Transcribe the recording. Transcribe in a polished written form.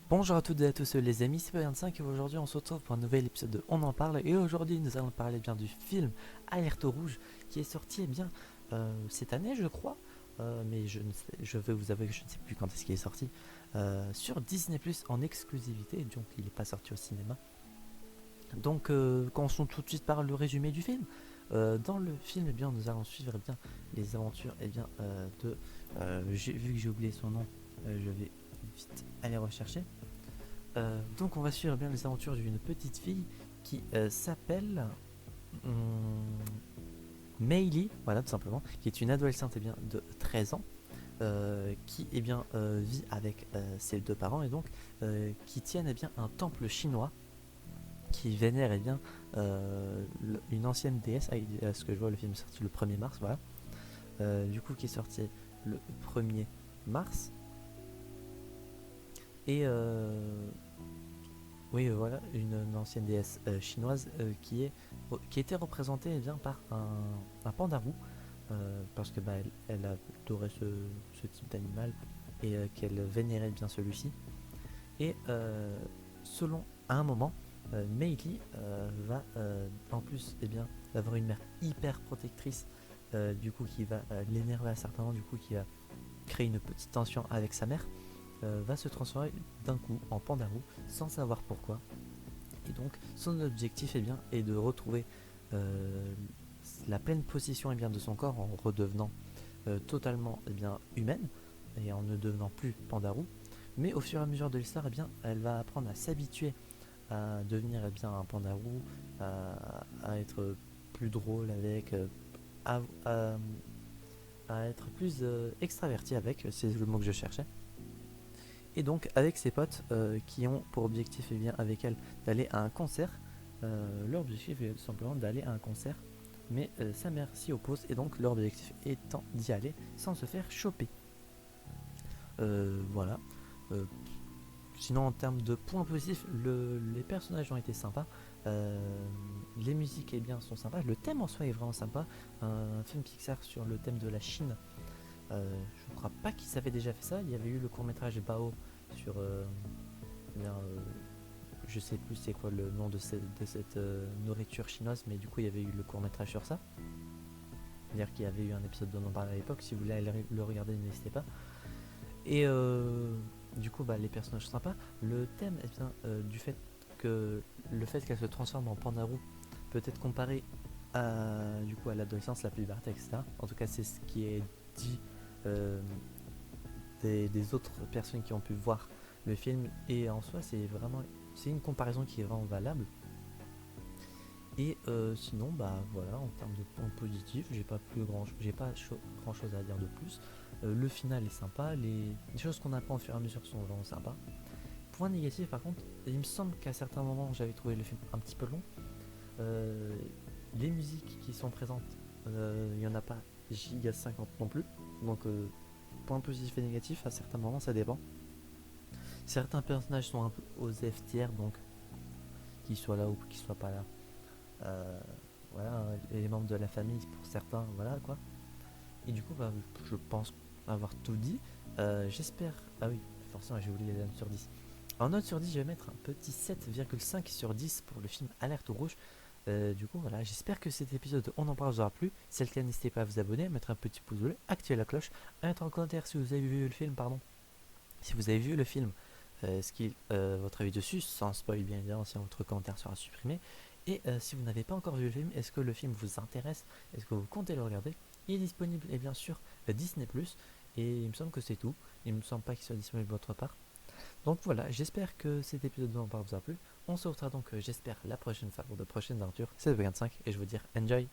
Bonjour à toutes et à tous les amis, c'est P25 et aujourd'hui on se retrouve pour un nouvel épisode de On en parle et aujourd'hui nous allons parler bien du film Alerte Rouge qui est sorti cette année je crois, mais je vais vous avouer que je ne sais plus quand est-ce qu'il est sorti, sur Disney Plus en exclusivité, donc il n'est pas sorti au cinéma. Donc commençons tout de suite par le résumé du film. Dans le film, nous allons suivre les aventures vu que j'ai oublié son nom, je vais vite aller rechercher. Donc on va suivre bien les aventures d'une petite fille qui s'appelle Meili, voilà tout simplement, qui est une adolescente de 13 ans, qui vit avec ses deux parents et donc qui tiennent un temple chinois qui vénère une ancienne déesse. À ce que je vois, le film est sorti le 1er mars, voilà. Du coup qui est sorti le 1er mars. Et oui, voilà, une ancienne déesse chinoise qui était représentée par un pandarou, parce que elle adorait ce type d'animal et qu'elle vénérait bien celui-ci. Et selon à un moment, Meili va en plus avoir une mère hyper protectrice, du coup qui va l'énerver à certains moments, du coup qui va créer une petite tension avec sa mère. Va se transformer d'un coup en pandarou sans savoir pourquoi. Et donc son objectif est de retrouver la pleine possession de son corps en redevenant totalement humaine et en ne devenant plus pandarou. Mais au fur et à mesure de l'histoire, elle va apprendre à s'habituer à devenir un pandarou, à être plus drôle avec, à, à- à être plus extraverti avec, c'est le mot que je cherchais. Et donc avec ses potes qui ont pour objectif avec elle d'aller à un concert. Leur objectif est tout simplement d'aller à un concert, mais sa mère s'y oppose et donc leur objectif étant d'y aller sans se faire choper. Voilà. Euh, Sinon en termes de points positifs, les personnages ont été sympas. Les musiques sont sympas. Le thème en soi est vraiment sympa. Un film Pixar sur le thème de la Chine. Je ne crois pas qu'ils avaient déjà fait ça. Il y avait eu le court métrage Bao sur bien, euh, je sais plus c'est quoi le nom de cette nourriture chinoise, mais du coup il y avait eu le court métrage sur ça. C'est-à-dire qu'il y avait eu un épisode dont on parlait à l'époque. Si vous voulez aller le regarder, n'hésitez pas. Et du coup les personnages sont sympas. Le thème du fait que le fait qu'elle se transforme en pandarou peut être comparé à l'adolescence, la puberté, etc. En tout cas c'est ce qui est dit euh, des autres personnes qui ont pu voir le film, et en soi c'est une comparaison qui est vraiment valable. Et sinon voilà, en termes de points positifs, j'ai pas grand chose à dire de plus. Le final est sympa, les choses qu'on apprend au fur et à mesure sont vraiment sympas. Point négatif par contre, il me semble qu'à certains moments j'avais trouvé le film un petit peu long. Euh, les musiques qui sont présentes, il y en a pas giga 50 non plus. Donc point positif et négatif, à certains moments ça dépend. Certains personnages sont un peu aux F tiers, donc qu'ils soient là ou qu'ils soient pas là. Euh, voilà, les membres de la famille pour certains, voilà quoi. Et du coup, je pense avoir tout dit. J'espère. Ah oui, forcément, j'ai oublié les notes sur 10. En note sur 10, je vais mettre un petit 7,5 sur 10 pour le film Alerte Rouge. Du coup, voilà, j'espère que cet épisode On en parle vous aura plu. Si c'est le cas, n'hésitez pas à vous abonner, à mettre un petit pouce bleu, activer la cloche, à mettre en commentaire si vous avez vu le film, pardon. Si vous avez vu le film, votre avis dessus, sans spoil bien évidemment, si votre commentaire sera supprimé. Et si vous n'avez pas encore vu le film, est-ce que le film vous intéresse? Est-ce que vous comptez le regarder? Il est disponible et bien sûr Disney+, et il me semble que c'est tout. Il me semble pas qu'il soit disponible de votre part. Donc voilà, j'espère que cet épisode vous a plu. On se retrouvera donc, j'espère, la prochaine fois pour de prochaines aventures. C'est le 25 et je vous dis enjoy.